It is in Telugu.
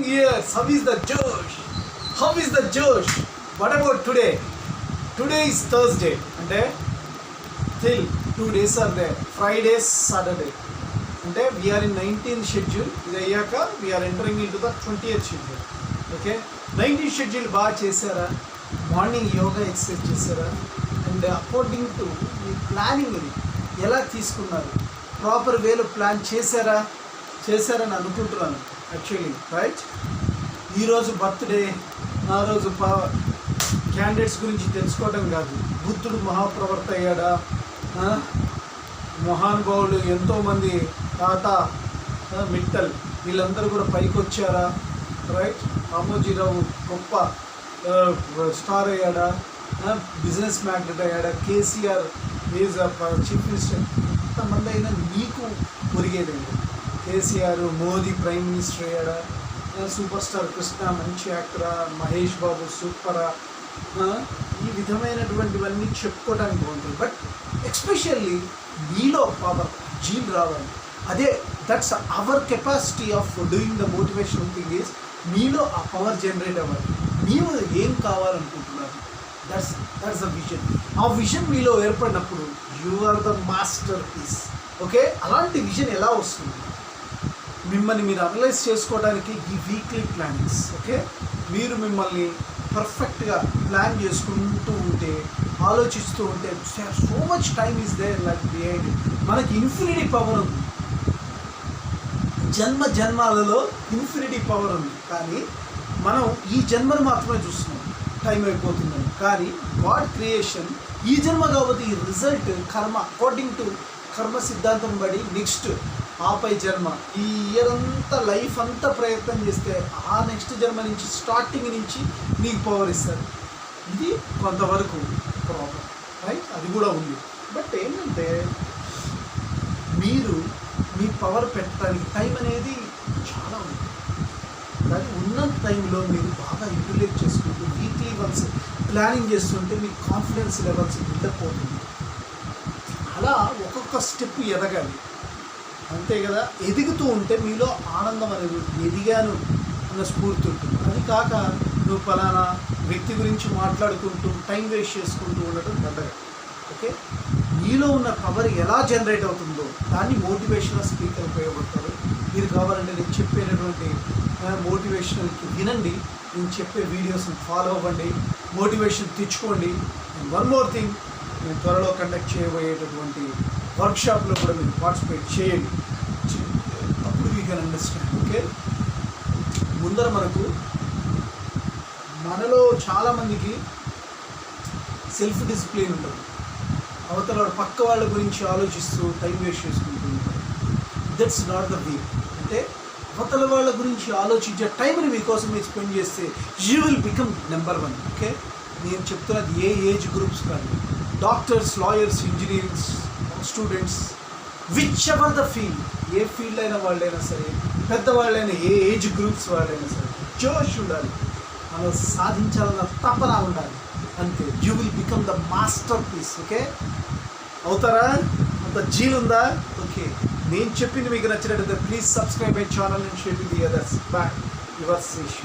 New Year. How is the Josh? How is the Josh? What about today? Today is Thursday. And still 2 days are there. Friday, Saturday. And we are in 19th schedule. We are entering into the 20th schedule. Okay? 19th schedule బాగా చేశారా? మార్నింగ్ యోగా ఎక్సర్సైజ్ చేశారా? And according to me planning ఇది ఎలా తీసుకున్నారు? ప్రాపర్ వేలో ప్లాన్ చేశారని అనుకుంటున్నాను యాక్చువల్లీ, రైట్? ఈరోజు బర్త్డే, ఆ రోజు క్యాండిడేట్స్ గురించి తెలుసుకోవడం కాదు. బుద్ధుడు మహాప్రవర్త అయ్యాడా? మహానుభావులు ఎంతోమంది, టాటా, మిట్టల్, వీళ్ళందరూ కూడా పైకి వచ్చారా? రైట్? రామోజీరావు గొప్ప స్టార్ అయ్యాడా? బిజినెస్ మ్యాగ్నెట్ అయ్యాడా? KCR is chief minister. ఎంతమంది అయినా మీకు ఒరిగేదండి. కేసీఆర్, మోదీ ప్రైమ్ మినిస్టర్ అయ్యాడా? సూపర్ స్టార్ కృష్ణ మంచి యాక్టరా? మహేష్ బాబు సూపరా? ఈ విధమైనటువంటివన్నీ చెప్పుకోవడానికి బాగుంటుంది. బట్ ఎక్స్పెషల్లీ మీలో పవర్ జీల్ రావాలి. అదే that's our capacity of doing the motivational thing is మీలో ఆ పవర్ జనరేట్ అవ్వాలి. మీరు ఏం కావాలనుకుంటున్నారు? That's the vision. ఆ విజన్ మీలో ఏర్పడినప్పుడు you are the master piece. Okay? అలాంటి విజన్ ఎలా వస్తుంది? మిమ్మల్ని మీరు అనలైజ్ చేసుకోవడానికి ఈ వీక్లీ ప్లానింగ్స్. ఓకే? మీరు మిమ్మల్ని పర్ఫెక్ట్గా ప్లాన్ చేసుకుంటూ ఉంటే, ఆలోచిస్తూ ఉంటే, so much time is there like behind. మనకి ఇన్ఫినిటీ పవర్ ఉంది. జన్మాలలో ఇన్ఫినిటీ పవర్ ఉంది. కానీ మనం ఈ జన్మను మాత్రమే చూస్తున్నాం, టైం అయిపోతుందని. కానీ గాడ్ క్రియేషన్ ఈ జన్మ కాబట్టి ఈ రిజల్ట్ కర్మ, అకార్డింగ్ టు కర్మ సిద్ధాంతం బడి నెక్స్ట్ ఆపై జన్మ. ఈ ఇయర్ అంతా లైఫ్ అంతా ప్రయత్నం చేస్తే ఆ నెక్స్ట్ జన్మ నుంచి స్టార్టింగ్ నుంచి నీకు పవర్ ఇస్తారు. ఇది కొంతవరకు ప్రాబ్లం, రైట్? అది కూడా ఉంది. బట్ ఏంటంటే మీరు మీ పవర్ పెట్టడానికి టైం అనేది చాలా ఉంది. కానీ ఉన్న టైంలో మీరు బాగా యూటిలైజ్ చేసుకుంటూ వీక్లీ వన్స్ ప్లానింగ్ చేస్తుంటే మీ కాన్ఫిడెన్స్ లెవెల్స్ బిల్డప్ అవుతుంది. అలా ఒక్కొక్క స్టెప్ ఎదగాలి, అంతే కదా? ఎదుగుతూ ఉంటే మీలో ఆనందం అనేది ఎదిగాను అన్న స్ఫూర్తి ఉంటుంది. అది కాక నువ్వు ఫలానా వ్యక్తి గురించి మాట్లాడుకుంటూ టైం వేస్ట్ చేసుకుంటూ ఉండటం దండగా. ఓకే? మీలో ఉన్న పవర్ ఎలా జనరేట్ అవుతుందో దాన్ని మోటివేషనల్ స్పీకర్ ఉపయోగపడతారు. మీరు కావాలంటే నేను చెప్పేటటువంటి మోటివేషనల్కి వినండి, నేను చెప్పే వీడియోస్ని ఫాలో అవ్వండి, మోటివేషన్ తెచ్చుకోండి. అండ్ వన్ మోర్ థింగ్, నేను త్వరలో కండక్ట్ చేయబోయేటటువంటి వర్క్షాప్లో కూడా మీరు పార్టిసిపేట్ చేయండి. అప్పుడు యూ కెన్ అండర్స్టాండ్. ఓకే? ముందర మనలో చాలామందికి సెల్ఫ్ డిసిప్లిన్ ఉంటుంది. అవతల పక్క వాళ్ళ గురించి ఆలోచిస్తూ టైం వేస్ట్ చేసుకుంటూ ఉంటారు. That's not the way. అంటే అవతల వాళ్ళ గురించి ఆలోచించే టైంని మీకోసం మీరు స్పెండ్ చేస్తే you will become number 1. Okay? నేను చెప్తున్నది ఏ ఏజ్ గ్రూప్స్ కాదు. Doctors, lawyers, engineerings students, which ever the field, A field అయినా వాళ్ళైనా సరే, పెద్దవాళ్ళైనా, ఏ ఏజ్ గ్రూప్స్ వాళ్ళైనా సరే, జోష్ ఉండాలి. మనం సాధించాలన్న తపన ఉండాలి. అంతే. You will become the master piece. Okay? అవుతారా? అంత జీల్ ఉందా? ఓకే. నేను చెప్పింది మీకు నచ్చినట్లయితే please subscribe my channel and share with the others. Bye. Yours Sesh.